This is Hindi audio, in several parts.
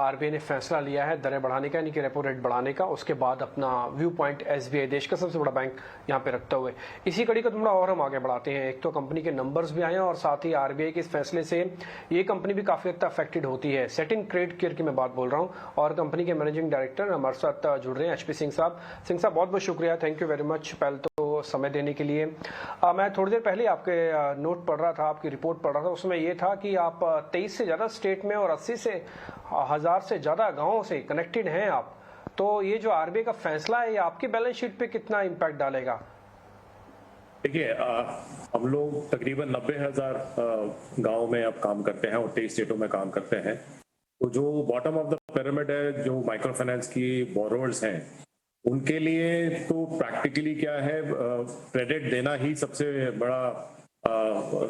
आरबीआई ने फैसला लिया है दरें बढ़ाने का, यानी कि रेपो रेट बढ़ाने का, उसके बाद अपना व्यू पॉइंट एसबीआई देश का सबसे बड़ा बैंक यहाँ पे रखते हुए इसी कड़ी को थोड़ा और हम आगे बढ़ाते हैं। एक तो कंपनी के नंबर्स भी आए हैं और साथ ही आरबीआई के इस फैसले से ये कंपनी भी काफी हद तक अफेक्टेड होती है। सेटिंग क्रेडिट केयर की मैं बात बोल रहा हूँ और कंपनी के मैनेजिंग डायरेक्टर हमारे साथ जुड़ रहे हैं एचपी सिंह साहब। सिंह साहब बहुत बहुत शुक्रिया, थैंक यू वेरी मच पहले तो समय देने के लिए। मैं थोड़ी देर पहले आपके नोट पढ़ रहा था, आपकी रिपोर्ट पढ़ रहा था, उसमें ये था कि आप 23 से ज़्यादा स्टेट में और 80 से 1000 से ज़्यादा गांवों से कनेक्टेड हैं आप। तो ये जो आरबीआई का फैसला है ये आपकी बैलेंस शीट पे कितना इम्पैक्ट डालेगा? देखिए, हम लोग तकरीबन 90,000 गाँव में अब काम करते हैं और 23 स्टेटों में काम करते हैं। तो जो बॉटम ऑफ द पिरामिड है, जो माइक्रो फाइनेंस की बोरोवर्स हैं, उनके लिए तो प्रैक्टिकली क्या है, क्रेडिट देना ही सबसे बड़ा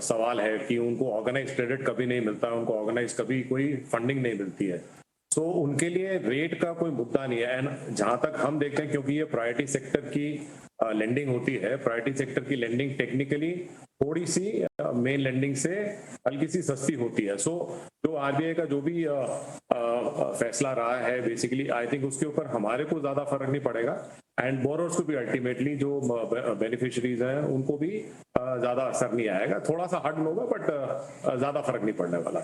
सवाल है कि उनको ऑर्गेनाइज क्रेडिट कभी नहीं मिलता, उनको ऑर्गेनाइज कभी कोई फंडिंग नहीं मिलती है। सो उनके लिए रेट का कोई मुद्दा नहीं है। एंड जहां तक हम देखते हैं, क्योंकि ये प्रायोरिटी सेक्टर की लेंडिंग होती है, प्रायोरिटी सेक्टर की लेंडिंग टेक्निकली थोड़ी सी मेन लेंडिंग से हल्की सी सस्ती होती है। सो जो आरबीआई का जो भी फैसला रहा है, बेसिकली आई थिंक उसके ऊपर हमारे को ज्यादा फर्क नहीं पड़ेगा एंड बोरोर्स को भी अल्टीमेटली जो बेनिफिशरीज हैं उनको भी ज्यादा असर नहीं आएगा। थोड़ा सा हर्डन होगा बट ज्यादा फर्क नहीं पड़ने वाला।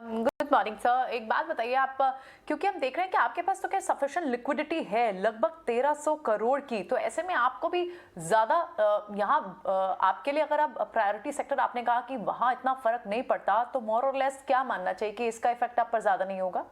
गुड मॉर्निंग सर, एक बात बताइए आप, क्योंकि हम देख रहे हैं कि आपके पास तो क्या सफिशिएंट लिक्विडिटी है लगभग 1300 करोड़ की, तो ऐसे में आपको भी ज्यादा यहाँ आपके लिए, अगर आप प्रायोरिटी सेक्टर आपने कहा कि वहां इतना फर्क नहीं पड़ता, तो मोर और लेस क्या मानना चाहिए कि इसका इफेक्ट आप पर ज्यादा नहीं होगा?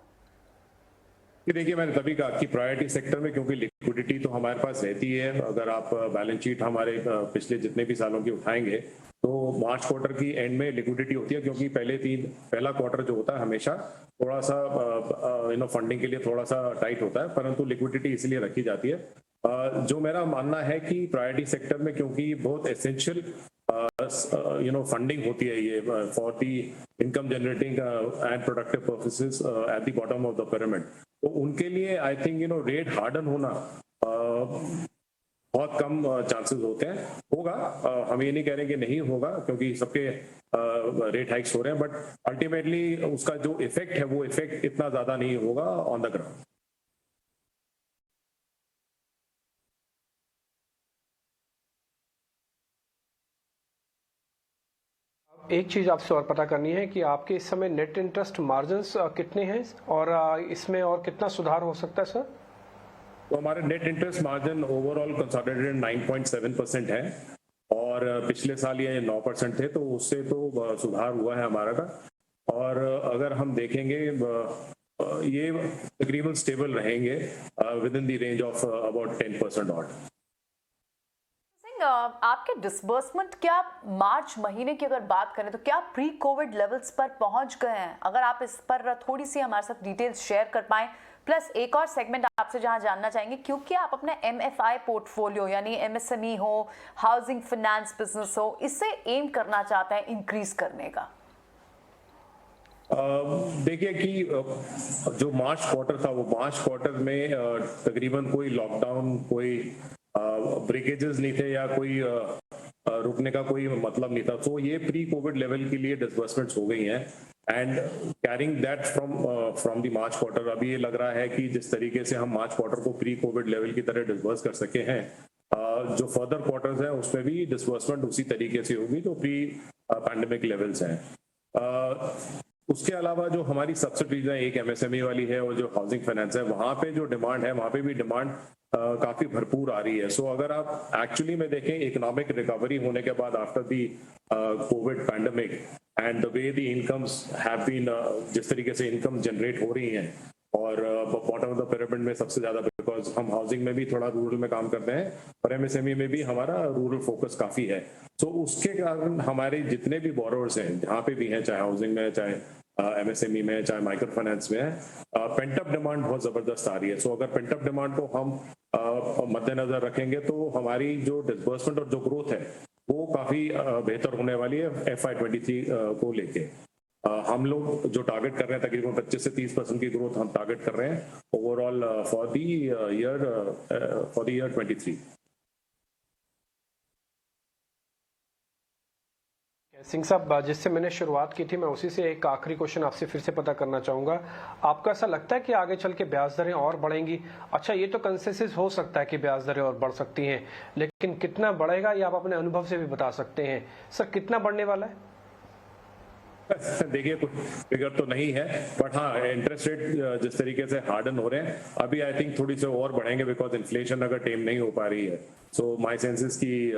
देखिए, मैंने तभी कहा कि प्रायोरिटी सेक्टर में क्योंकि लिक्विडिटी तो हमारे पास रहती है। अगर आप बैलेंस शीट हमारे पिछले जितने भी सालों की उठाएंगे तो मार्च क्वार्टर की एंड में लिक्विडिटी होती है, क्योंकि पहला क्वार्टर जो होता है हमेशा थोड़ा सा फंडिंग के लिए थोड़ा सा टाइट होता है, परंतु लिक्विडिटी इसलिए रखी जाती है। जो मेरा मानना है कि प्रायोरिटी सेक्टर में क्योंकि बहुत एसेंशियल फंडिंग होती है ये for the income generating and productive purposes at the bottom of the pyramid, तो उनके लिए आई थिंक रेट हार्डन होना बहुत कम चांसेस होते हैं। होगा, हम ये नहीं कह रहे कि नहीं होगा, क्योंकि सबके रेट हाइक्स हो रहे हैं, बट अल्टीमेटली उसका जो इफेक्ट है वो इफेक्ट इतना ज्यादा नहीं होगा ऑन द ग्राउंड। एक चीज़ आपसे और पता करनी है कि आपके इस समय नेट इंटरेस्ट मार्जिन्स कितने हैं और इसमें और कितना सुधार हो सकता है सर? तो हमारे net interest margin overall consolidated 9.7% है और पिछले साल ये 9% थे, तो उससे तो सुधार हुआ है हमारा का। और अगर हम देखेंगे ये तकरीबन स्टेबल रहेंगे with in the range of about 10% odd. आपके डिसबर्समेंट क्या मार्च महीने की अगर बात करें तो क्या प्री कोविड लेवल्स पर पहुंच गए हैं? अगर आप इस पर थोड़ी सी हमारे साथ डिटेल्स शेयर कर पाएं। प्लस एक और सेगमेंट आपसे जहां जानना चाहेंगे, क्योंकि आप अपने एमएफआई पोर्टफोलियो यानी एमएसएमई हो, हाउसिंग फाइनेंस बिजनेस हो, इससे एम करना चाहते हैं इंक्रीज करने का। देखिए कि जो मार्च क्वार्टर था वो मार्च क्वार्टर में तकरीबन कोई लॉकडाउन, कोई ब्रेकेजेस नहीं थे या कोई रुकने का कोई मतलब नहीं था। तो ये प्री कोविड लेवल के लिए डिसबर्समेंट्स हो गई हैं and carrying that from the March quarter. अभी ये लग रहा है कि जिस तरीके से हम मार्च क्वार्टर को प्री कोविड लेवल की तरह डिसबर्स कर सके हैं, जो फर्दर क्वार्टर्स हैं उसमें भी डिसबर्समेंट उसी तरीके से होगी जो प्री पैंडेमिक लेवल्स हैं। उसके अलावा जो हमारी सब्सिडीज है, एक एमएसएमई वाली है और जो हाउसिंग फाइनेंस है, वहां पे जो डिमांड है वहां पे भी डिमांड काफी भरपूर आ रही है। सो अगर आप एक्चुअली में देखें इकोनॉमिक रिकवरी होने के बाद after the covid pandemic and the way the incomes have been, जिस तरीके से इनकम जनरेट हो रही हैं और बॉटम ऑफ द पिरामिड में सबसे ज्यादा, बिकॉज हम हाउसिंग में भी थोड़ा रूरल में काम करते हैं और एमएसएमई में भी हमारा रूरल फोकस काफी है। सो उसके कारण हमारे जितने भी बोरोवर्स हैं जहाँ पे भी हैं, चाहे हाउसिंग में, चाहे एमएसएमई में, चाहे माइक्रो फाइनेंस में है, पेंटअप डिमांड बहुत जबरदस्त आ रही है। सो अगर पेंटअप डिमांड को हम मद्देनजर रखेंगे तो हमारी जो डिसबर्समेंट और जो ग्रोथ है वो काफी बेहतर होने वाली है FY23 को लेके। हम लोग जो टारगेट कर रहे हैं तकरीबन 25 से 30% की ग्रोथ हम टारगेट कर रहे हैं overall for the year 23। Singh साहब, जिससे मैंने शुरुआत की थी, मैं उसी से एक आखिरी क्वेश्चन आपसे फिर से पता करना चाहूंगा। आपको ऐसा लगता है कि आगे चल के ब्याज दरें और बढ़ेंगी? अच्छा, ये तो कंसेंसस हो सकता है कि ब्याज दरें और बढ़ सकती हैं, लेकिन कितना बढ़ेगा ये आप अपने अनुभव से भी बता सकते हैं। सर, कितना बढ़ने वाला है? देखिए, कुछ फिगर तो नहीं है, बट हाँ, इंटरेस्ट रेट जिस तरीके से हार्डन हो रहे हैं अभी, आई थिंक थोड़ी से और बढ़ेंगे, बिकॉज इन्फ्लेशन अगर टेम नहीं हो पा रही है। सो माय सेंसेस की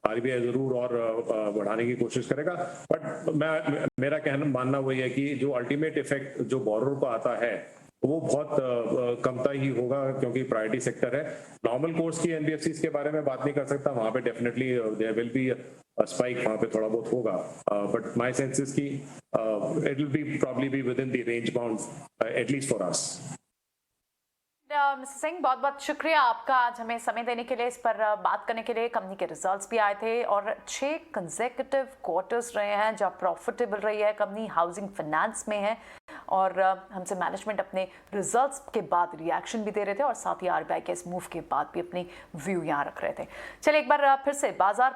आरबीआई जरूर और बढ़ाने की कोशिश करेगा। बट मेरा कहना मानना वही है कि जो अल्टीमेट इफेक्ट जो बोरोर को आता है वो बहुत कमता ही होगा, क्योंकि प्रायोरिटी सेक्टर है। नॉर्मल कोर्स की एनबीएफसीज के बारे में बात नहीं कर सकता, वहां पे definitely there will be spike, वहां पे थोड़ा बहुत होगा, बट माय सेंस इज की it will be probably be within the range bound at least for us. Mister Singh, बहुत बहुत शुक्रिया आपका आज हमें समय देने के लिए, इस पर बात करने के लिए। कंपनी के रिजल्ट्स भी आए थे और 6 कंसेक्यूटिव क्वार्टर्स रहे हैं जब प्रॉफिटेबल रही है कंपनी, हाउसिंग फाइनेंस में है। और हमसे मैनेजमेंट अपने रिजल्ट्स के बाद रिएक्शन भी दे रहे थे और साथ ही आरबीआई के इस मूव के बाद भी अपनी व्यू यहाँ रख रहे थे। चलिए एक बार फिर से बाजार